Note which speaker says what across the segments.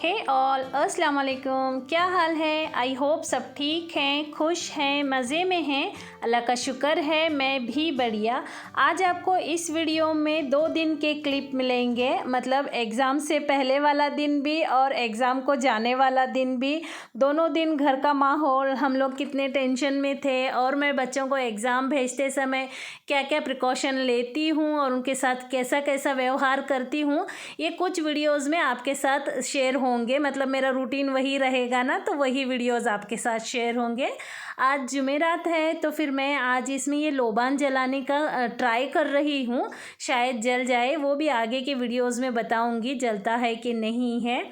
Speaker 1: हे all अस्सलाम वालेकुम। क्या हाल है? आई होप सब ठीक हैं, खुश हैं, मज़े में हैं। अल्लाह का शुक्र है, मैं भी बढ़िया। आज आपको इस वीडियो में 2 दिन के क्लिप मिलेंगे, मतलब एग्ज़ाम से पहले वाला दिन भी और एग्ज़ाम को जाने वाला दिन भी। दोनों दिन घर का माहौल, हम लोग कितने टेंशन में थे और मैं बच्चों को एग्ज़ाम भेजते समय क्या क्या प्रिकॉशन लेती हूँ और उनके साथ कैसा कैसा व्यवहार करती हूँ, ये कुछ वीडियोज़ में आपके साथ शेयर होंगे। मतलब मेरा रूटीन वही रहेगा ना, तो वही वीडियोज़ आपके साथ शेयर होंगे। आज जुमेरात है तो फिर मैं आज इसमें ये लोबान जलाने का ट्राई कर रही हूँ, शायद जल जाए। वो भी आगे के वीडियोज़ में बताऊँगी जलता है कि नहीं है।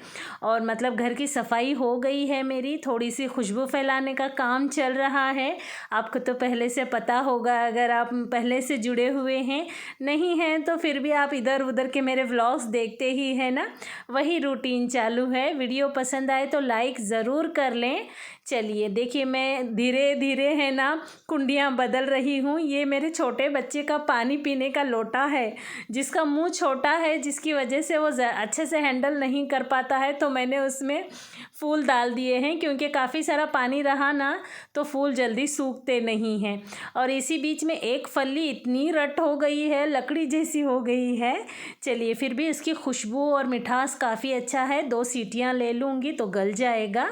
Speaker 1: और मतलब घर की सफाई हो गई है मेरी, थोड़ी सी खुशबू फैलाने का काम चल रहा है। आपको तो पहले से पता होगा, अगर आप पहले से जुड़े हुए हैं, नहीं हैं तो फिर भी आप इधर उधर के मेरे व्लॉग्स देखते ही हैं ना, वही रूटीन चालू है। वीडियो पसंद आए तो लाइक ज़रूर कर लें। चलिए देखिए, मैं धीरे धीरे है ना कुंडियाँ बदल रही हूँ। ये मेरे छोटे बच्चे का पानी पीने का लोटा है, जिसका मुंह छोटा है, जिसकी वजह से वो अच्छे से हैंडल नहीं कर पाता है। तो मैंने उसमें फूल डाल दिए हैं, क्योंकि काफ़ी सारा पानी रहा ना तो फूल जल्दी सूखते नहीं हैं। और इसी बीच में एक फली इतनी रट हो गई है, लकड़ी जैसी हो गई है। चलिए, फिर भी इसकी खुशबू और मिठास काफ़ी अच्छा है। 2 सीटियाँ ले लूँगी तो गल जाएगा।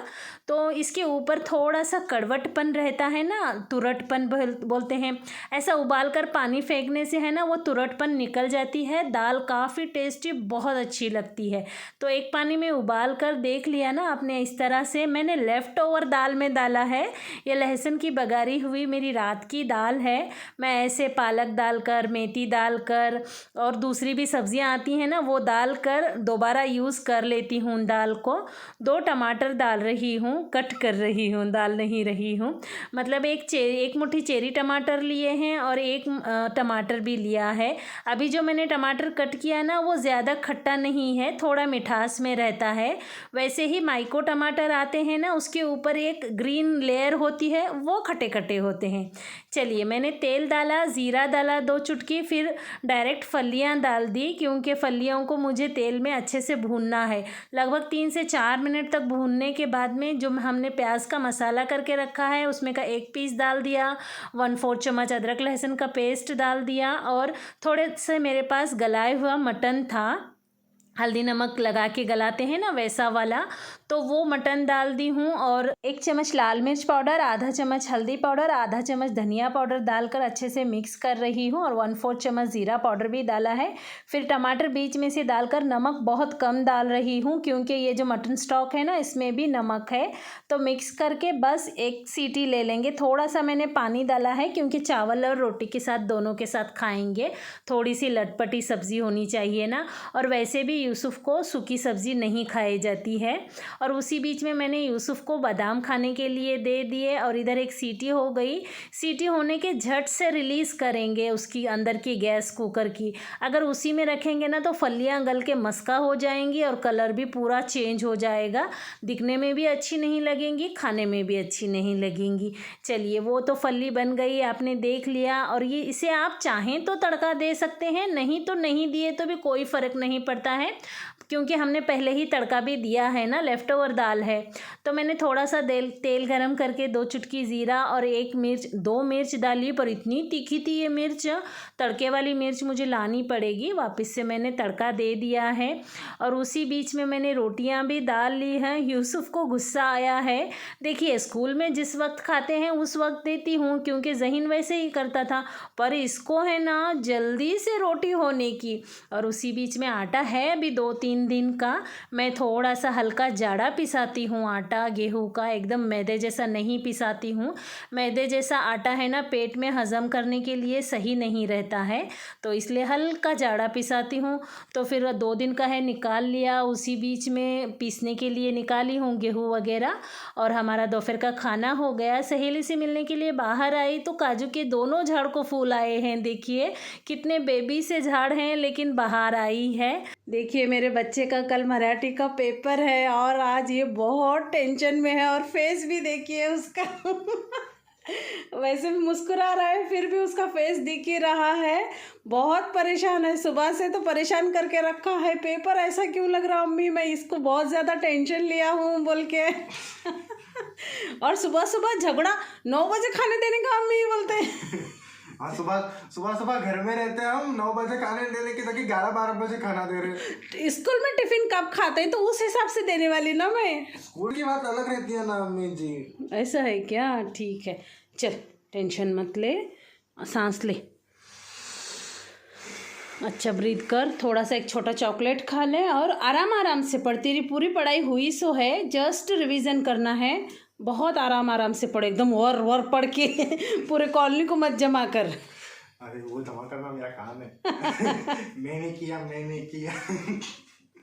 Speaker 1: तो इसके ऊपर थोड़ा सा कड़वटपन रहता है ना, तुरटपन बोलते हैं। ऐसा उबाल कर पानी फेंकने से है ना वो तुरटपन निकल जाती है। दाल काफ़ी टेस्टी, बहुत अच्छी लगती है। तो एक पानी में उबाल कर देख लिया ना आपने, इस तरह से मैंने लेफ़्ट ओवर दाल में डाला है। ये लहसुन की बघारी हुई मेरी रात की दाल है। मैं ऐसे पालक डालकर, मेथी डालकर और दूसरी भी सब्जियां आती हैं ना, वो डालकर दोबारा यूज़ कर लेती हूँ दाल को। 2 टमाटर डाल रही हूँ, कट कर रही हूँ, डाल नहीं रही हूँ। मतलब एक मुट्ठी चेरी टमाटर लिए हैं और एक टमाटर भी लिया है। अभी जो मैंने टमाटर कट किया ना, वो ज़्यादा खट्टा नहीं है, थोड़ा मिठास में रहता है। वैसे ही माइको टमाटर आते हैं ना, उसके ऊपर एक ग्रीन लेयर होती है, वो खट्टे खट्टे होते हैं। चलिए, मैंने तेल डाला, ज़ीरा डाला 2 चुटकी, फिर डायरेक्ट फलियां डाल दी, क्योंकि फलियों को मुझे तेल में अच्छे से भूनना है। लगभग 3 से 4 मिनट तक भूनने के बाद में जो हमने प्याज का मसाला करके रखा है, उसमें का 1 पीस डाल दिया, 1/4 चम्मच अदरक लहसुन का पेस्ट डाल दिया, और थोड़े से मेरे पास गलाया हुआ मटन था, हल्दी नमक लगा के गलाते हैं ना वैसा वाला, तो वो मटन डाल दी हूँ। और 1 चम्मच लाल मिर्च पाउडर, आधा चम्मच हल्दी पाउडर, आधा चम्मच धनिया पाउडर डालकर अच्छे से मिक्स कर रही हूँ, और 1/4 चम्मच ज़ीरा पाउडर भी डाला है। फिर टमाटर बीच में से डालकर, नमक बहुत कम डाल रही हूँ क्योंकि ये जो मटन स्टॉक है ना, इसमें भी नमक है। तो मिक्स करके बस 1 सीटी ले लेंगे। थोड़ा सा मैंने पानी डाला है क्योंकि चावल और रोटी के साथ, दोनों के साथ खाएंगे। थोड़ी सी लटपटी सब्ज़ी होनी चाहिए ना, और वैसे भी यूसुफ़ को सूखी सब्ज़ी नहीं खाई जाती है। और उसी बीच में मैंने यूसुफ़ को बादाम खाने के लिए दे दिए, और इधर एक सीटी हो गई। सीटी होने के झट से रिलीज़ करेंगे उसकी अंदर की गैस कुकर की। अगर उसी में रखेंगे ना तो फलियां गल के मस्का हो जाएंगी और कलर भी पूरा चेंज हो जाएगा, दिखने में भी अच्छी नहीं लगेंगी, खाने में भी अच्छी नहीं लगेंगी। चलिए, वो तो फली बन गई, आपने देख लिया। और ये इसे आप चाहें तो तड़का दे सकते हैं, नहीं तो नहीं दिए तो भी कोई फ़र्क नहीं पड़ता है, क्योंकि हमने पहले ही तड़का भी दिया है ना, लेफ़्ट ओवर दाल है। तो मैंने थोड़ा सा तेल गरम करके 2 चुटकी ज़ीरा और 2 मिर्च डाली, पर इतनी तीखी थी ये मिर्च, तड़के वाली मिर्च मुझे लानी पड़ेगी। वापस से मैंने तड़का दे दिया है, और उसी बीच में मैंने रोटियां भी डाल ली हैं। यूसुफ़ को गुस्सा आया है। देखिए, स्कूल में जिस वक्त खाते हैं उस वक्त देती हूँ, क्योंकि ज़हीन वैसे ही करता था, पर इसको है ना जल्दी से रोटी होने की। और उसी बीच में आटा है अभी 2-3 दिन का, मैं थोड़ा सा हल्का जाड़ा पिसाती हूँ आटा, गेहूँ का, एकदम मैदे जैसा नहीं पिसाती हूँ। मैदे जैसा आटा है ना पेट में हज़म करने के लिए सही नहीं रहता है, तो इसलिए हल्का जाड़ा पिसाती हूँ। तो फिर 2 दिन का है, निकाल लिया। उसी बीच में पीसने के लिए निकाली हूँ गेहूँ वगैरह, और हमारा दोपहर का खाना हो गया। सहेली से मिलने के लिए बाहर आई तो काजू के दोनों झाड़ को फूल आए हैं। देखिए कितने बेबी से झाड़ हैं, लेकिन बाहर आई है। देखिए, मेरे बच्चे का कल मराठी का पेपर है और आज ये बहुत टेंशन में है, और फेस भी देखिए उसका वैसे भी मुस्कुरा रहा है, फिर भी उसका फेस दिख ही रहा है। बहुत परेशान है, सुबह से तो परेशान करके रखा है। पेपर ऐसा क्यों लग रहा अम्मी, मैं इसको बहुत ज़्यादा टेंशन लिया हूँ बोल के। और सुबह सुबह झगड़ा, 9 बजे खाने देने का अम्मी बोलते हैं।
Speaker 2: हाँ, सुबह घर में रहते हैं हम, 9 बजे खाने देने की ताकि 11-12 बजे खाना दे रहे।
Speaker 1: स्कूल में टिफिन कब खाते हैं तो उस हिसाब से देने वाली ना मैं।
Speaker 2: स्कूल की बात अलग रहती है ना अम्मी जी।
Speaker 1: ऐसा है क्या? ठीक है, चल टेंशन मत ले, सांस ले, अच्छा ब्रीथ कर, थोड़ा सा एक छोटा चॉकलेट खा ले और आराम आराम से पढ़। तेरी पूरी पढ़ाई हुई सो है, जस्ट रिवीजन करना है। बहुत आराम आराम से पढ़, एकदम वर वर पढ़ के पूरे कॉलोनी को मत जमा कर।
Speaker 2: अरे वो जमा करना मेरा काम है। मैंने किया।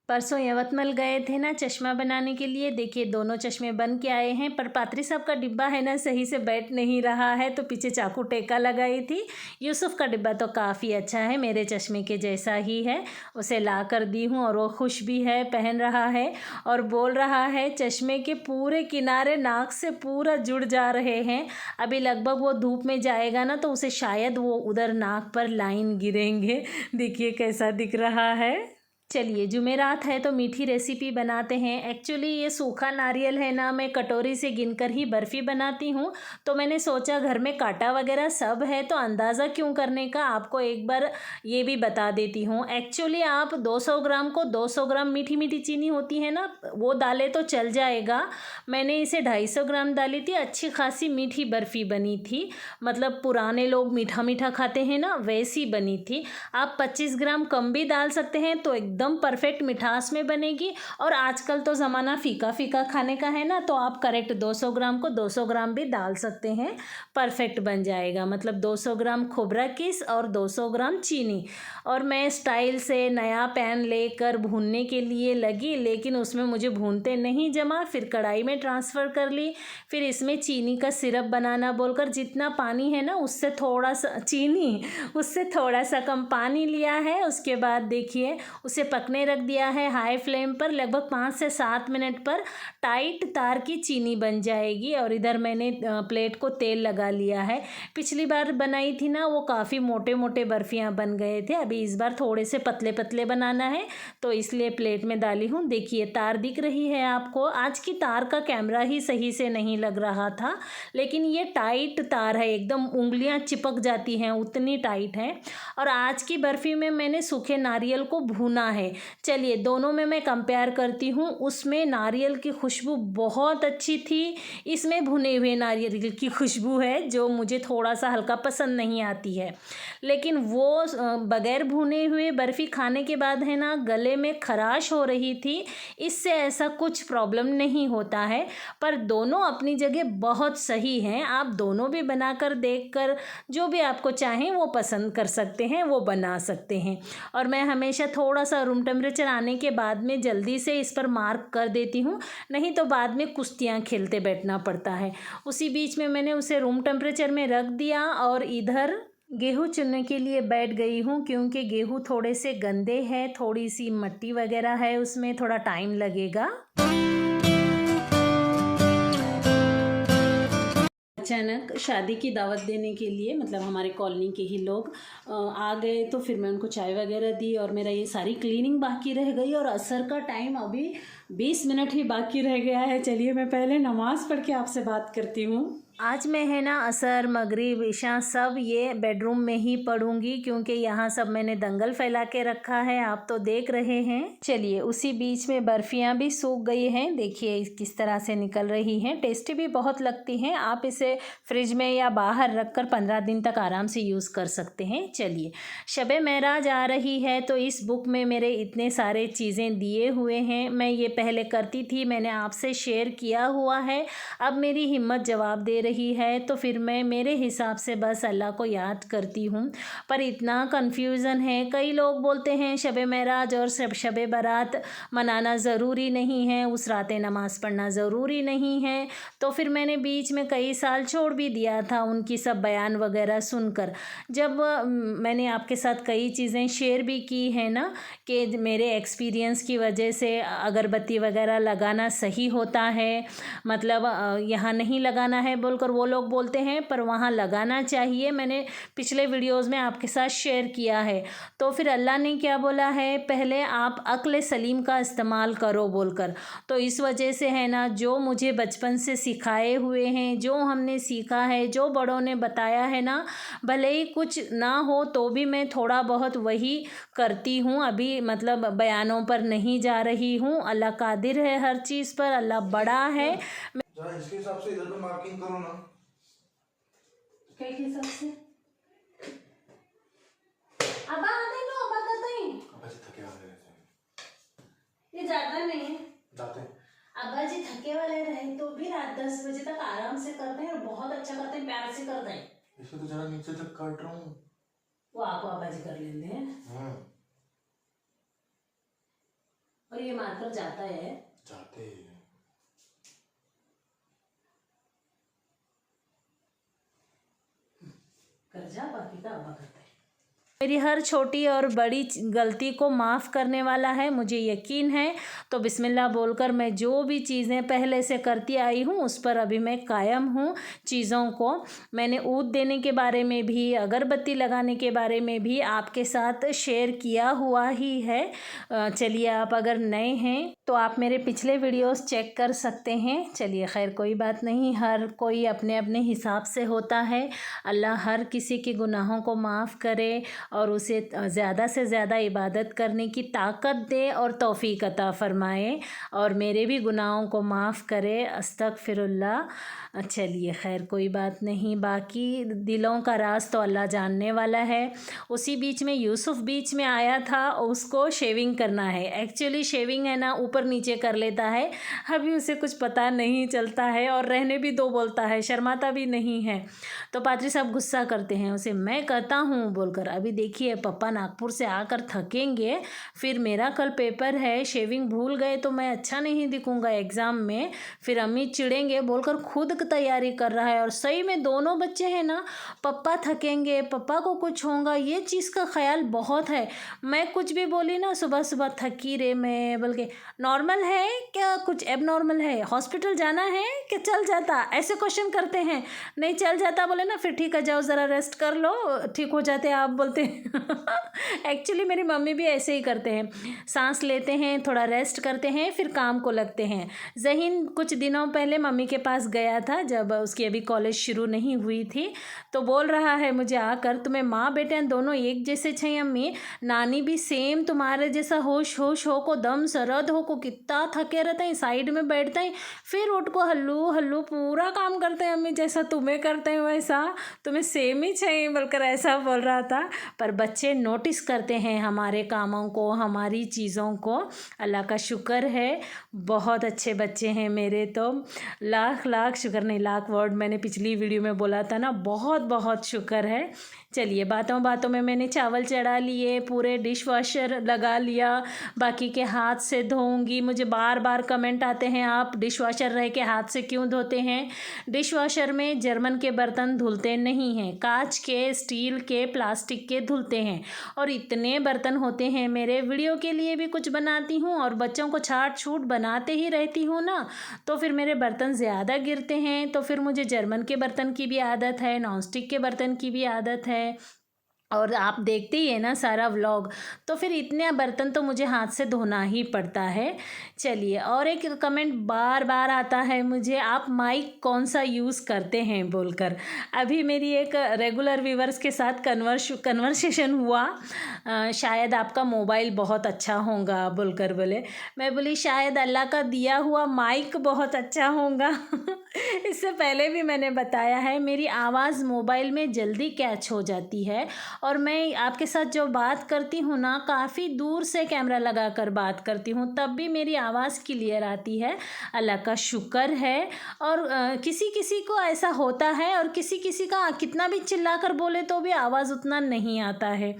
Speaker 1: परसों यवतमाल गए थे ना चश्मा बनाने के लिए, देखिए दोनों चश्मे बन के आए हैं। पर पात्री साहब का डिब्बा है ना सही से बैठ नहीं रहा है, तो पीछे चाकू टेका लगाई थी। यूसुफ का डिब्बा तो काफ़ी अच्छा है, मेरे चश्मे के जैसा ही है, उसे ला कर दी हूँ और वो खुश भी है, पहन रहा है और बोल रहा है चश्मे के पूरे किनारे नाक से पूरा जुड़ जा रहे हैं। अभी लगभग वो धूप में जाएगा ना तो उसे शायद वो उधर नाक पर लाइन गिरेंगे। देखिए कैसा दिख रहा है। चलिए जुमेरात है तो मीठी रेसिपी बनाते हैं। एक्चुअली ये सूखा नारियल है ना, मैं कटोरी से गिनकर ही बर्फ़ी बनाती हूँ, तो मैंने सोचा घर में कांटा वगैरह सब है तो अंदाज़ा क्यों करने का, आपको एक बार ये भी बता देती हूँ। एक्चुअली आप 200 ग्राम को 200 ग्राम मीठी मीठी चीनी होती है ना, वो डाले तो चल जाएगा। मैंने इसे 250 ग्राम डाली थी, अच्छी खासी मीठी बर्फ़ी बनी थी। मतलब पुराने लोग मीठा मीठा खाते हैं ना, वैसी बनी थी। आप 25 ग्राम कम भी डाल सकते हैं तो एकदम परफेक्ट मिठास में बनेगी। और आजकल तो ज़माना फीका फीका खाने का है ना, तो आप करेक्ट 200 ग्राम को 200 ग्राम भी डाल सकते हैं, परफेक्ट बन जाएगा। मतलब 200 ग्राम खोबरा किस और 200 ग्राम चीनी। और मैं स्टाइल से नया पैन लेकर भूनने के लिए लगी, लेकिन उसमें मुझे भूनते नहीं जमा, फिर कढ़ाई में ट्रांसफ़र कर ली। फिर इसमें चीनी का सिरप बनाना बोलकर जितना पानी है ना उससे थोड़ा सा चीनी, उससे थोड़ा सा कम पानी लिया है। उसके बाद देखिए उसे पकने रख दिया है हाई फ्लेम पर, लगभग 5 से 7 मिनट पर टाइट तार की चीनी बन जाएगी। और इधर मैंने प्लेट को तेल लगा लिया है। पिछली बार बनाई थी ना वो काफ़ी मोटे मोटे बर्फ़ियाँ बन गए थे, अभी इस बार थोड़े से पतले पतले बनाना है तो इसलिए प्लेट में डाली हूँ। देखिए तार दिख रही है आपको, आज की तार का कैमरा ही सही से नहीं लग रहा था, लेकिन ये टाइट तार है, एकदम उंगलियाँ चिपक जाती हैं उतनी टाइट है। और आज की बर्फ़ी में मैंने सूखे नारियल को भूना है। चलिए दोनों में मैं कंपेयर करती हूँ, उसमें नारियल की खुशबू बहुत अच्छी थी, इसमें भुने हुए नारियल की खुशबू है जो मुझे थोड़ा सा हल्का पसंद नहीं आती है। लेकिन वो बग़ैर भुने हुए बर्फ़ी खाने के बाद है ना गले में खराश हो रही थी, इससे ऐसा कुछ प्रॉब्लम नहीं होता है। पर दोनों अपनी जगह बहुत सही हैं, आप दोनों भी बनाकर देखकर जो भी आपको चाहें वो पसंद कर सकते हैं, वो बना सकते हैं। और मैं हमेशा थोड़ा सा रूम टेम्परेचर आने के बाद में जल्दी से इस पर मार्क कर देती हूँ, नहीं तो बाद में कुश्तियाँ खेलते बैठना पड़ता है। उसी बीच में मैंने उसे रूम टेम्परेचर में रख दिया और इधर गेहूँ चुनने के लिए बैठ गई हूँ, क्योंकि गेहूँ थोड़े से गंदे हैं, थोड़ी सी मिट्टी वगैरह है उसमें, थोड़ा टाइम लगेगा। अचानक शादी की दावत देने के लिए, मतलब हमारे कॉलोनी के ही लोग आ गए, तो फिर मैं उनको चाय वगैरह दी और मेरा ये सारी क्लीनिंग बाकी रह गई और असर का टाइम अभी 20 मिनट ही बाकी रह गया है। चलिए मैं पहले नमाज़ पढ़ के आपसे बात करती हूँ। आज मैं है ना असर मगरिब इशा सब ये बेडरूम में ही पढ़ूंगी, क्योंकि यहाँ सब मैंने दंगल फैला के रखा है, आप तो देख रहे हैं। चलिए उसी बीच में बर्फ़ियाँ भी सूख गई हैं, देखिए किस तरह से निकल रही हैं, टेस्टी भी बहुत लगती हैं। आप इसे फ्रिज में या बाहर रख कर 15 दिन तक आराम से यूज़ कर सकते हैं। चलिए शबे महराज आ रही है तो इस बुक में मेरे इतने सारे चीज़ें दिए हुए हैं। मैं ये पहले करती थी, मैंने आपसे शेयर किया हुआ है, अब मेरी हिम्मत जवाब दे रही है तो फिर मैं मेरे हिसाब से बस अल्लाह को याद करती हूँ। पर इतना कन्फ्यूज़न है, कई लोग बोलते हैं शबे महराज और शबे बारात मनाना ज़रूरी नहीं है, उस रात नमाज़ पढ़ना ज़रूरी नहीं है। तो फिर मैंने बीच में कई साल छोड़ भी दिया था उनकी सब बयान वगैरह सुनकर। जब मैंने आपके साथ कई चीज़ें शेयर भी की है ना कि मेरे एक्सपीरियंस की वजह से अगरबत्ती वगैरह लगाना सही होता है, मतलब यहाँ नहीं लगाना है बोल बोलकर वो लोग बोलते हैं, पर वहाँ लगाना चाहिए। मैंने पिछले वीडियोज़ में आपके साथ शेयर किया है। तो फिर अल्लाह ने क्या बोला है, पहले आप अक्ल सलीम का इस्तेमाल करो बोलकर। तो इस वजह से है ना, जो मुझे बचपन से सिखाए हुए हैं, जो हमने सीखा है, जो बड़ों ने बताया है ना, भले ही कुछ ना हो तो भी मैं थोड़ा बहुत वही करती हूँ। अभी मतलब बयानों पर नहीं जा रही हूँ। अल्लाह कादिर है हर चीज़ पर, अल्लाह बड़ा है।
Speaker 2: जरा इसके हिसाब से इधर पे मार्किंग करो ना।
Speaker 1: क्या हिसाब से? अबा आते लो, अबा करते हैं।
Speaker 2: अब्बा जी थके वाले रहते हैं।
Speaker 1: ये जाता नहीं है।
Speaker 2: जाते हैं।
Speaker 1: अब्बा जी थके वाले रहे तो भी रात 10 बजे तक आराम से करते हैं और बहुत अच्छा करते हैं, प्यार से करते हैं।
Speaker 2: इसे तो जरा नीचे तक काट रहा हूँ।
Speaker 1: वो आपको अब्बा जी कर लेते हैं। और ये मार्कर जाता है।
Speaker 2: जाते हैं।
Speaker 1: कर जा, बाकी का अब्बा करता है। मेरी हर छोटी और बड़ी गलती को माफ़ करने वाला है, मुझे यकीन है। तो बिस्मिल्लाह बोलकर मैं जो भी चीज़ें पहले से करती आई हूँ उस पर अभी मैं कायम हूँ। चीज़ों को मैंने ऊद देने के बारे में भी, अगरबत्ती लगाने के बारे में भी आपके साथ शेयर किया हुआ ही है। चलिए, आप अगर नए हैं तो आप मेरे पिछले वीडियोस चेक कर सकते हैं। चलिए खैर, कोई बात नहीं, हर कोई अपने अपने हिसाब से होता है। अल्लाह हर किसी के गुनाहों को माफ़ करे और उसे ज़्यादा से ज़्यादा इबादत करने की ताकत दे और तौफीक अता फ़रमाए और मेरे भी गुनाहों को माफ़ करे। अस्तगफिरुल्लाह। चलिए खैर, कोई बात नहीं, बाकी दिलों का राज तो अल्लाह जानने वाला है। उसी बीच में यूसुफ बीच में आया था, उसको शेविंग करना है। एक्चुअली शेविंग है ना, ऊपर नीचे कर लेता है, अभी उसे कुछ पता नहीं चलता है और रहने भी दो बोलता है, शर्माता भी नहीं है। तो पादरी साहब गुस्सा करते हैं उसे, मैं कहता हूँ बोलकर। अभी देखिए, पापा नागपुर से आकर थकेंगे, फिर मेरा कल पेपर है, शेविंग भूल गए तो मैं अच्छा नहीं दिखूंगा एग्ज़ाम में, फिर अम्मी चिढ़ेंगे बोलकर खुद तैयारी कर रहा है। और सही में दोनों बच्चे हैं ना, पापा थकेंगे, पापा को कुछ होगा, ये चीज़ का ख्याल बहुत है। मैं कुछ भी बोली ना, सुबह सुबह थकी रे मैं, बल्कि नॉर्मल है क्या, कुछ एबनॉर्मल है, हॉस्पिटल जाना है कि चल जाता, ऐसे क्वेश्चन करते हैं। नहीं चल जाता बोले ना, फिर ठीक है जाओ ज़रा रेस्ट कर लो, ठीक हो जाते आप बोलते हैं। एक्चुअली मेरी मम्मी भी ऐसे ही करते हैं, सांस लेते हैं, थोड़ा रेस्ट करते हैं, फिर काम को लगते हैं। ज़हीन कुछ दिनों पहले मम्मी के पास गया था, जब उसकी अभी कॉलेज शुरू नहीं हुई थी, तो बोल रहा है मुझे आकर, तुम्हें माँ बेटे दोनों एक जैसे छे अम्मी, नानी भी सेम तुम्हारे जैसा होश होश हो को, दम सरद हो को, कितना थके रहते हैं, साइड में बैठते हैं, फिर उठ को हल्लू हल्लू पूरा काम करते हैं अम्मी, जैसा तुम्हें करते हैं वैसा तुम्हें सेम ही चाहिए बोलकर ऐसा बोल रहा था। पर बच्चे नोटिस करते हैं हमारे कामों को, हमारी चीज़ों को। अल्लाह का शुक्र है, बहुत अच्छे बच्चे हैं मेरे। तो लाख लाख शुक्र, नहीं लाख वर्ड मैंने पिछली वीडियो में बोला था ना, बहुत बहुत शुक्र है। चलिए, बातों बातों में मैंने चावल चढ़ा लिए, पूरे डिश वॉशर लगा लिया, बाकी के हाथ से धोऊंगी। मुझे बार बार कमेंट आते हैं, आप डिश वॉशर रह के हाथ से क्यों धोते हैं? डिश वॉशर में जर्मन के बर्तन धुलते नहीं हैं, कांच के, स्टील के, प्लास्टिक के धुलते हैं। और इतने बर्तन होते हैं मेरे, वीडियो के लिए भी कुछ बनाती हूँ और बच्चों को छाट छूट बनाते ही रहती हूँ ना, तो फिर मेरे बर्तन ज़्यादा गिरते हैं। तो फिर मुझे जर्मन के बर्तन की भी आदत है, नॉन स्टिक के बर्तन की भी आदत है, और आप देखते ही है ना सारा व्लॉग, तो फिर इतने बर्तन तो मुझे हाथ से धोना ही पड़ता है। चलिए, और एक कमेंट बार बार आता है मुझे, आप माइक कौन सा यूज़ करते हैं बोलकर। अभी मेरी एक रेगुलर व्यूवर्स के साथ कन्वर्सेशन हुआ, शायद आपका मोबाइल बहुत अच्छा होगा बोलकर बोले। मैं बोली शायद अल्लाह का दिया हुआ माइक बहुत अच्छा होगा। इससे पहले भी मैंने बताया है, मेरी आवाज़ मोबाइल में जल्दी कैच हो जाती है, और मैं आपके साथ जो बात करती हूँ ना, काफ़ी दूर से कैमरा लगा कर बात करती हूँ, तब भी मेरी आवाज़ क्लियर आती है, अल्लाह का शुक्र है। और किसी किसी को ऐसा होता है, और किसी किसी का कितना भी चिल्ला कर बोले तो भी आवाज़ उतना नहीं आता है।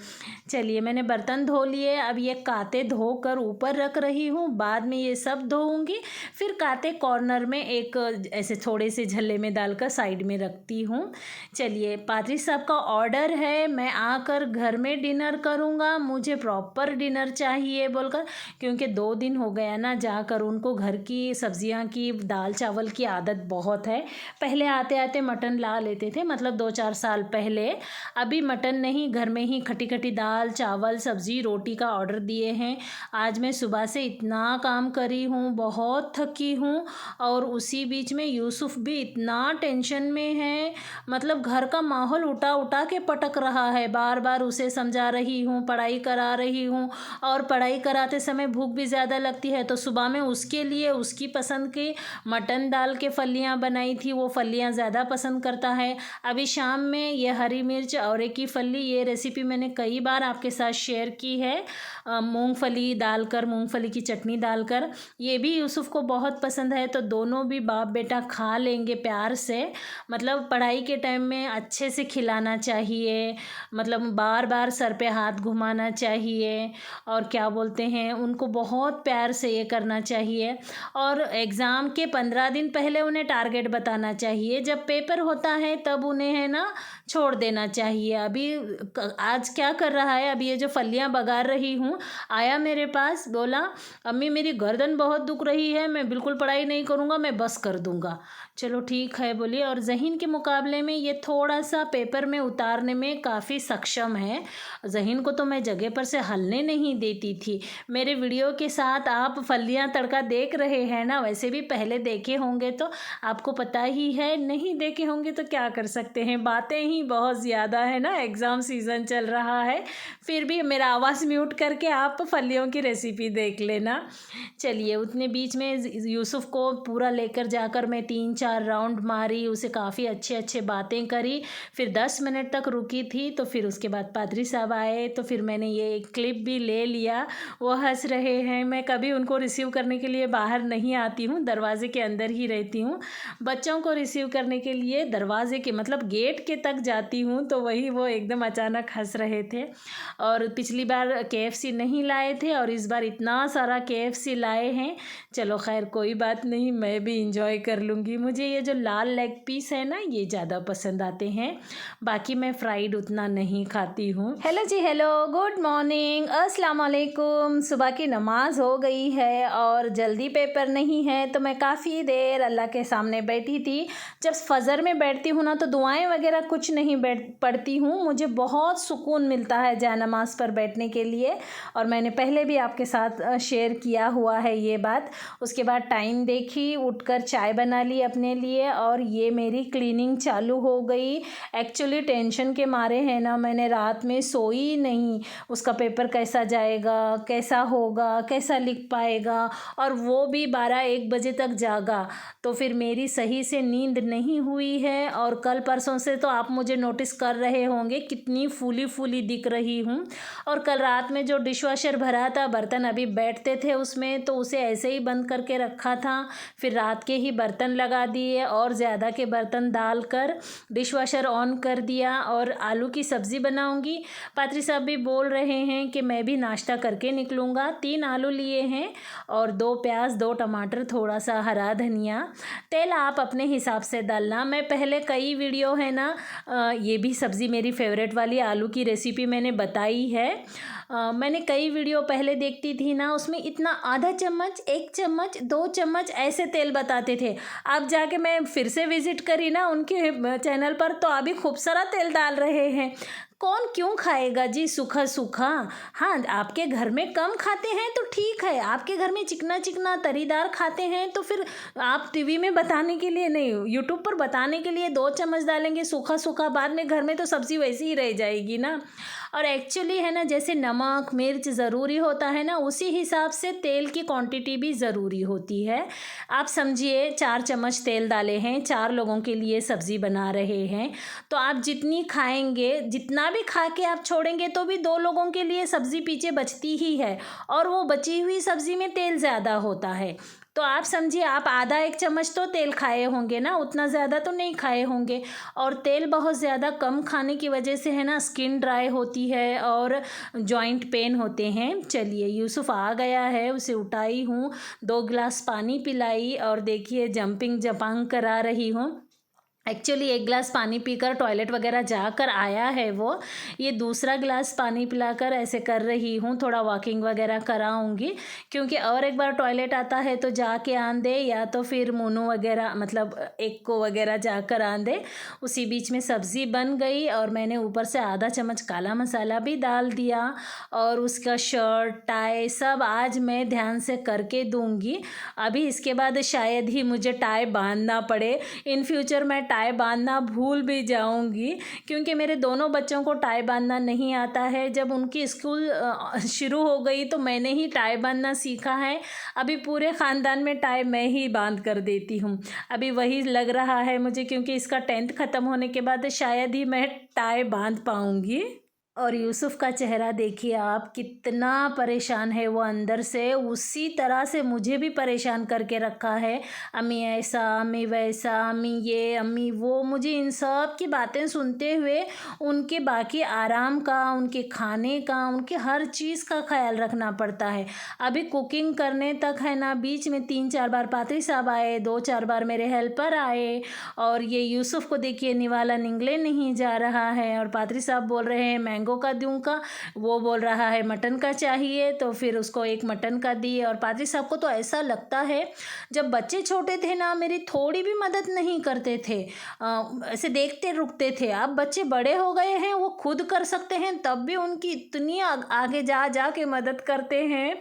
Speaker 1: चलिए, मैंने बर्तन धो लिए, अब ये काते धो कर ऊपर रख रही हूँ, बाद में ये सब धोऊंगी। फिर काते कॉर्नर में एक ऐसे थोड़े से झल्ले में डालकर साइड में रखती हूँ। चलिए, पादरी साहब का ऑर्डर है, मैं आकर घर में डिनर करूँगा, मुझे प्रॉपर डिनर चाहिए बोलकर, क्योंकि 2 दिन हो गया ना जाकर, उनको घर की सब्जियां की, दाल चावल की आदत बहुत है। पहले आते आते मटन ला लेते थे, मतलब 2-4 साल पहले। अभी मटन नहीं, घर में ही खटी खटी दाल चावल सब्जी रोटी का ऑर्डर दिए हैं। आज मैं सुबह से इतना काम करी हूँ, बहुत थकी हूँ, और उसी बीच में यूसुफ भी इतना टेंशन में है, मतलब घर का माहौल उठा उठा के पटक रहा है। बार बार उसे समझा रही हूँ, पढ़ाई करा रही हूँ, और पढ़ाई कराते समय भूख भी ज़्यादा लगती है, तो सुबह में उसके लिए उसकी पसंद की मटन डाल के फलियाँ बनाई थी, वो फलियाँ ज़्यादा पसंद करता है। अभी शाम में ये हरी मिर्च और की फली, ये रेसिपी मैंने कई बार आपके साथ शेयर की है, मूंगफली डालकर, मूंगफली की चटनी डालकर, ये भी यूसुफ को बहुत पसंद है। तो दोनों भी बाप बेटा खा लेंगे प्यार से। मतलब पढ़ाई के टाइम में अच्छे से खिलाना चाहिए, मतलब बार बार सर पे हाथ घुमाना चाहिए, और क्या बोलते हैं, उनको बहुत प्यार से ये करना चाहिए। और एग्ज़ाम के 15 दिन पहले उन्हें टारगेट बताना चाहिए, जब पेपर होता है तब उन्हें है ना छोड़ देना चाहिए। अभी आज क्या कर रहा है, अभी ये जो फलियां बघार रही हूँ, आया मेरे पास, बोला अम्मी मेरी गर्दन बहुत दुख रही है, मैं बिल्कुल पढ़ाई नहीं करूँगा, मैं बस कर दूँगा। चलो ठीक है बोली। और ज़हीन के मुकाबले में ये थोड़ा सा पेपर में उतारने में काफ़ी सक्षम है। ज़हीन को तो मैं जगह पर से हलने नहीं देती थी। मेरे वीडियो के साथ आप फलियां तड़का देख रहे हैं ना, वैसे भी पहले देखे होंगे तो आपको पता ही है, नहीं देखे होंगे तो क्या कर सकते हैं, बातें ही बहुत ज़्यादा है ना, एग्ज़ाम सीज़न चल रहा है। फिर भी मेरा आवाज़ म्यूट करके आप फलियों की रेसिपी देख लेना। चलिए, उतने बीच में यूसुफ को पूरा लेकर जाकर मैं 3-4 राउंड मारी, उसे काफ़ी अच्छे अच्छे बातें करी। फिर 10 मिनट तक रुकी थी, तो फिर उसके बाद पादरी साहब आए, तो फिर मैंने ये एक क्लिप भी ले लिया। वो हंस रहे हैं। मैं कभी उनको रिसीव करने के लिए बाहर नहीं आती हूँ, दरवाजे के अंदर ही रहती हूँ। बच्चों को रिसीव करने के लिए दरवाजे के, मतलब गेट के तक जाती हूँ, तो वही वो एकदम अचानक हंस रहे थे। और पिछली बार KFC नहीं लाए थे, और इस बार इतना सारा KFC लाए हैं। चलो खैर कोई बात नहीं, मैं भी इंजॉय कर लूँगी। मुझे ये जो लाल लेग पीस है ना, ये ज़्यादा पसंद आते हैं, बाकी मैं फ्राइड उतना नहीं खाती हूँ। हेलो जी, हेलो, गुड मॉर्निंग, अस्सलाम वालेकुम। सुबह की नमाज हो गई है और जल्दी पेपर नहीं है, तो मैं काफ़ी देर अल्लाह के सामने बैठी थी। जब फजर में बैठती हूँ ना, तो दुआएं वगैरह कुछ नहीं पढ़ती हूँ, मुझे बहुत सुकून मिलता है जाए नमाज पर बैठने के लिए, और मैंने पहले भी आपके साथ शेयर किया हुआ है ये बात। उसके बाद टाइम देखी, उठकर चाय बना ली अपने लिए, और ये मेरी क्लीनिंग चालू हो गई। एक्चुअली टेंशन के मारे है ना, मैंने रात में सोई नहीं, उसका पेपर कैसा जाएगा, कैसा होगा, कैसा लिख पाएगा, और वो भी 12-1 बजे तक जागा, तो फिर मेरी सही से नींद नहीं हुई है। और कल परसों से तो आप मुझे नोटिस कर रहे होंगे कितनी फूली फूली दिख रही हूँ। और कल रात में जो डिशवॉशर भरा था, बर्तन अभी बैठते थे उसमें, तो उसे ऐसे ही बंद करके रखा था, फिर रात के ही बर्तन लगा दिए, और ज़्यादा के बर्तन डालकर डिशवॉशर ऑन कर दिया, और आलू की सब्ज़ी बनाऊंगी। पादरी साहब भी बोल रहे हैं कि मैं भी नाश्ता करके निकलूँगा। 3 आलू लिए हैं, और 2 प्याज, 2 टमाटर, थोड़ा सा हरा धनिया। तेल आप अपने हिसाब से डालना। मैं पहले कई वीडियो है ना, ये भी सब्ज़ी मेरी फेवरेट वाली आलू की रेसिपी मैंने बताई है। मैंने कई वीडियो पहले देखती थी ना, उसमें इतना आधा चम्मच, 1 चम्मच, 2 चम्मच ऐसे तेल बताते थे। अब जाके मैं फिर से विज़िट करी ना उनके चैनल पर, तो अभी खूब सारा तेल डाल रहे हैं। कौन क्यों खाएगा जी सूखा सूखा। हाँ, आपके घर में कम खाते हैं तो ठीक है, आपके घर में चिकना चिकना तरीदार खाते हैं, तो फिर आप टीवी में बताने के लिए नहीं, यूट्यूब पर बताने के लिए 2 चम्मच डालेंगे सूखा सूखा, बाद में घर में तो सब्ज़ी वैसी ही रह जाएगी ना। और एक्चुअली है ना, जैसे नमक मिर्च ज़रूरी होता है ना, उसी हिसाब से तेल की क्वांटिटी भी ज़रूरी होती है। आप समझिए 4 चम्मच तेल डाले हैं, 4 लोगों के लिए सब्ज़ी बना रहे हैं, तो आप जितनी खाएंगे, जितना भी खा के आप छोड़ेंगे, तो भी 2 लोगों के लिए सब्ज़ी पीछे बचती ही है, और वो बची हुई सब्ज़ी में तेल ज़्यादा होता है। तो आप समझिए आप आधा एक चम्मच तो तेल खाए होंगे ना, उतना ज़्यादा तो नहीं खाए होंगे। और तेल बहुत ज़्यादा कम खाने की वजह से है ना स्किन ड्राई होती है और जॉइंट पेन होते हैं। चलिए यूसुफ आ गया है, उसे उठाई हूँ, 2 गिलास पानी पिलाई और देखिए जंपिंग जपांग करा रही हूँ। एक्चुअली 1 गिलास पानी पीकर टॉयलेट वगैरह जाकर आया है वो। ये दूसरा गिलास पानी पिलाकर ऐसे कर रही हूँ, थोड़ा वॉकिंग वगैरह कराऊँगी, क्योंकि और एक बार टॉयलेट आता है तो जाके आन दे, या तो फिर मोनू वगैरह मतलब एक को वगैरह जाकर आन दे। उसी बीच में सब्ज़ी बन गई और मैंने ऊपर से आधा चम्मच काला मसाला भी डाल दिया। और उसका शर्ट टाई सब आज मैं ध्यान से करके दूँगी। अभी इसके बाद शायद ही मुझे टाई बांधना पड़े। इन फ्यूचर मैं टाई बांधना भूल भी जाऊंगी, क्योंकि मेरे दोनों बच्चों को टाई बांधना नहीं आता है। जब उनकी स्कूल शुरू हो गई तो मैंने ही टाई बांधना सीखा है। अभी पूरे ख़ानदान में टाई मैं ही बांध कर देती हूँ। अभी वही लग रहा है मुझे, क्योंकि इसका 10th ख़त्म होने के बाद शायद ही मैं टाई बांध पाऊँगी। और यूसुफ का चेहरा देखिए आप, कितना परेशान है वो अंदर से। उसी तरह से मुझे भी परेशान करके रखा है। अम्मी ऐसा, अम्मी वैसा, अम्मी ये, अम्मी वो। मुझे इन सब की बातें सुनते हुए उनके बाकी आराम का, उनके खाने का, उनके हर चीज़ का ख्याल रखना पड़ता है। अभी कुकिंग करने तक है ना, बीच में 3-4 बार पात्री साहब आए, 2-4 बार मेरे हेल्पर आए। और ये यूसुफ को देखिए निवाला निंगले नहीं जा रहा है, और पात्री साहब बोल रहे हैं मैंगो का दूं का, वो बोल रहा है मटन का चाहिए, तो फिर उसको एक मटन का दी। और पादरी साहब को तो ऐसा लगता है, जब बच्चे छोटे थे ना मेरी थोड़ी भी मदद नहीं करते थे, ऐसे देखते रुकते थे। अब बच्चे बड़े हो गए हैं, वो खुद कर सकते हैं, तब भी उनकी इतनी आगे जा जा के मदद करते हैं।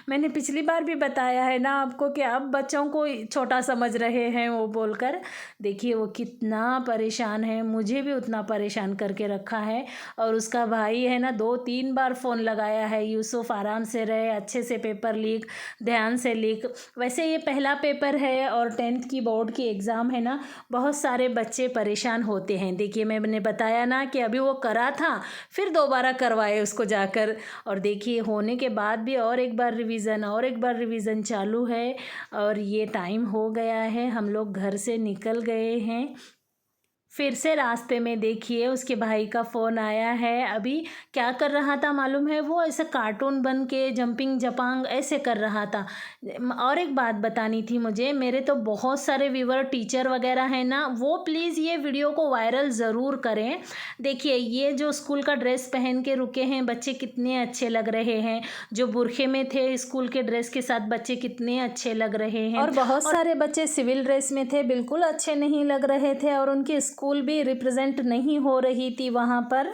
Speaker 1: मैंने पिछली बार भी बताया है ना आपको कि अब बच्चों को छोटा समझ रहे हैं वो बोलकर। देखिए वो कितना परेशान है, मुझे भी उतना परेशान करके रखा है। और उसका भाई है ना 2-3 बार फ़ोन लगाया है, यूसुफ आराम से रहे, अच्छे से पेपर लिख, ध्यान से लिख। वैसे ये पहला पेपर है और 10th की बोर्ड की एग्ज़ाम है ना, बहुत सारे बच्चे परेशान होते हैं। देखिए मैंने बताया ना कि अभी वो करा था, फिर दोबारा करवाए उसको जाकर। और देखिए होने के बाद भी और एक बार रिवीज़न चालू है। और ये टाइम हो गया है, हम लोग घर से निकल गए हैं। फिर से रास्ते में देखिए उसके भाई का फ़ोन आया है। अभी क्या कर रहा था मालूम है, वो ऐसे कार्टून बन के जंपिंग जपांग ऐसे कर रहा था। और एक बात बतानी थी मुझे, मेरे तो बहुत सारे व्यूवर टीचर वगैरह हैं ना, वो प्लीज़ ये वीडियो को वायरल ज़रूर करें। देखिए ये जो स्कूल का ड्रेस पहन के रुके हैं बच्चे कितने अच्छे लग रहे हैं, जो बुरखे में थे स्कूल के ड्रेस के साथ बच्चे कितने अच्छे लग रहे हैं। और बहुत सारे बच्चे सिविल ड्रेस में थे, बिल्कुल अच्छे नहीं लग रहे थे, और उनके स्कूल भी रिप्रेजेंट नहीं हो रही थी वहाँ पर।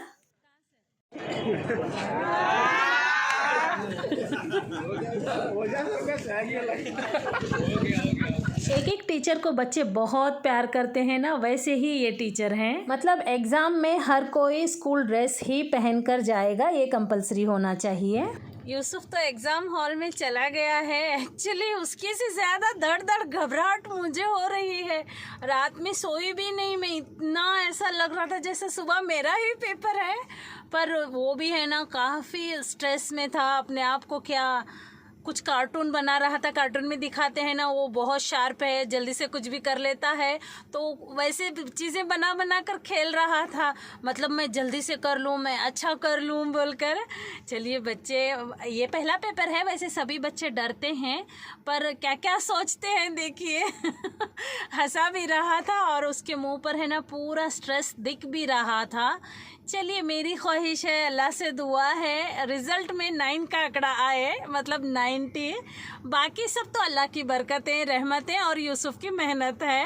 Speaker 1: एक एक टीचर को बच्चे बहुत प्यार करते हैं ना, वैसे ही ये टीचर हैं। मतलब एग्ज़ाम में हर कोई स्कूल ड्रेस ही पहनकर जाएगा, ये कंपलसरी होना चाहिए। यूसुफ तो एग्ज़ाम हॉल में चला गया है। एक्चुअली उसकी से ज़्यादा दर्द घबराहट मुझे हो रही है। रात में सोई भी नहीं मैं, इतना ऐसा लग रहा था जैसे सुबह मेरा ही पेपर है। पर वो भी है ना काफ़ी स्ट्रेस में था, अपने आप को क्या कुछ कार्टून बना रहा था। कार्टून में दिखाते हैं ना वो बहुत शार्प है, जल्दी से कुछ भी कर लेता है, तो वैसे चीज़ें बना बना कर खेल रहा था। मतलब मैं जल्दी से कर लूँ, मैं अच्छा कर लूँ बोलकर। चलिए बच्चे, ये पहला पेपर है, वैसे सभी बच्चे डरते हैं, पर क्या क्या सोचते हैं देखिए। हंसा भी रहा था और उसके मुंह पर है ना पूरा स्ट्रेस दिख भी रहा था। चलिए मेरी ख्वाहिश है, अल्लाह से दुआ है रिज़ल्ट में 9 का आंकड़ा आए, मतलब 90। बाकी सब तो अल्लाह की बरकतें, रहमतें और यूसुफ की मेहनत है।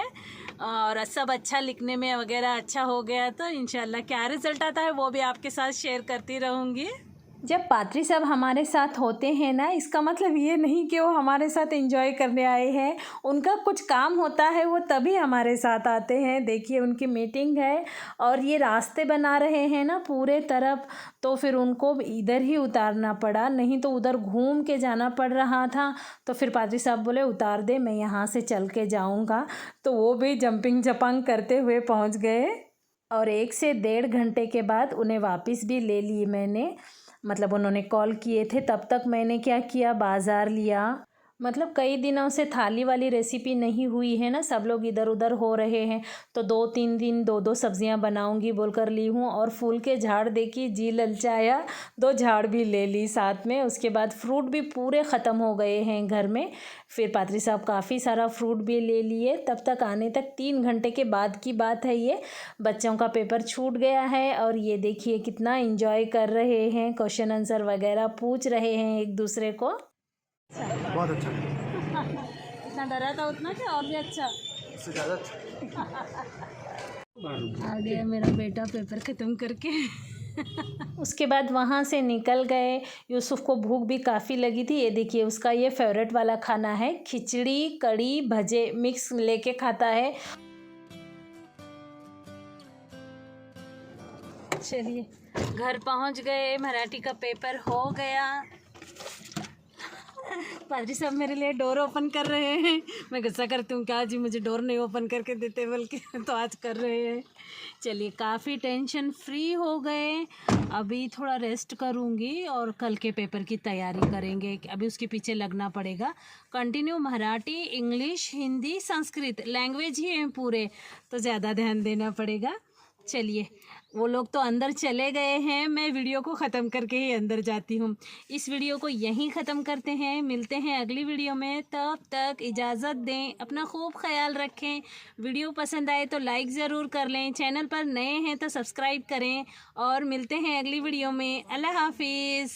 Speaker 1: और सब अच्छा लिखने में वगैरह अच्छा हो गया तो इंशाल्लाह क्या रिज़ल्ट आता है वो भी आपके साथ शेयर करती रहूँगी। जब पात्री साहब हमारे साथ होते हैं ना, इसका मतलब ये नहीं कि वो हमारे साथ एंजॉय करने आए हैं। उनका कुछ काम होता है वो तभी हमारे साथ आते हैं। देखिए उनकी मीटिंग है और ये रास्ते बना रहे हैं ना पूरे तरफ, तो फिर उनको इधर ही उतारना पड़ा, नहीं तो उधर घूम के जाना पड़ रहा था। तो फिर पात्री साहब बोले उतार दे, मैं यहाँ से चल के जाऊँगा। तो वो भी जंपिंग जपांग करते हुए पहुँच गए। और 1 से 1.5 घंटे के बाद उन्हें वापस भी ले ली मैंने। मतलब उन्होंने कॉल किए थे, तब तक मैंने क्या किया, बाज़ार लिया। मतलब कई दिनों से थाली वाली रेसिपी नहीं हुई है ना, सब लोग इधर उधर हो रहे हैं, तो 2-3 दिन 2-2 सब्जियां बनाऊंगी बोलकर ली हूँ। और फूल के झाड़ देखी, जी ललचाया, 2 झाड़ भी ले ली साथ में। उसके बाद फ्रूट भी पूरे ख़त्म हो गए हैं घर में। फिर पादरी साहब काफ़ी सारा फ्रूट भी ले लिए। तब तक आने तक 3 घंटे के बाद की बात है ये। बच्चों का पेपर छूट गया है और ये देखिए कितना एंजॉय कर रहे हैं, क्वेश्चन आंसर वगैरह पूछ रहे हैं एक दूसरे को।
Speaker 2: बहुत अच्छा।
Speaker 1: इतना डरा था उतना क्या, और भी अच्छा,
Speaker 2: इससे ज़्यादा अच्छा।
Speaker 1: आ गया मेरा बेटा पेपर ख़त्म करके। उसके बाद वहाँ से निकल गए। यूसुफ को भूख भी काफ़ी लगी थी। ये देखिए उसका ये फेवरेट वाला खाना है, खिचड़ी कड़ी भजे मिक्स लेके खाता है। चलिए घर पहुँच गए, मराठी का पेपर हो गया। पादरी साहब मेरे लिए डोर ओपन कर रहे हैं। मैं गुस्सा करती हूँ, क्या जी मुझे डोर नहीं ओपन करके देते, बल्कि तो आज कर रहे हैं। चलिए काफ़ी टेंशन फ्री हो गए। अभी थोड़ा रेस्ट करूँगी और कल के पेपर की तैयारी करेंगे। अभी उसके पीछे लगना पड़ेगा। Continue Marathi, English, Hindi, Sanskrit language ही हैं पूरे, तो ज़्यादा ध्यान देना पड़ेगा। चलिए वो लोग तो अंदर चले गए हैं, मैं वीडियो को ख़त्म करके ही अंदर जाती हूँ। इस वीडियो को यहीं ख़त्म करते हैं, मिलते हैं अगली वीडियो में। तब तक इजाज़त दें, अपना खूब ख्याल रखें। वीडियो पसंद आए तो लाइक ज़रूर कर लें, चैनल पर नए हैं तो सब्सक्राइब करें और मिलते हैं अगली वीडियो में। अल्लाह हाफिज़।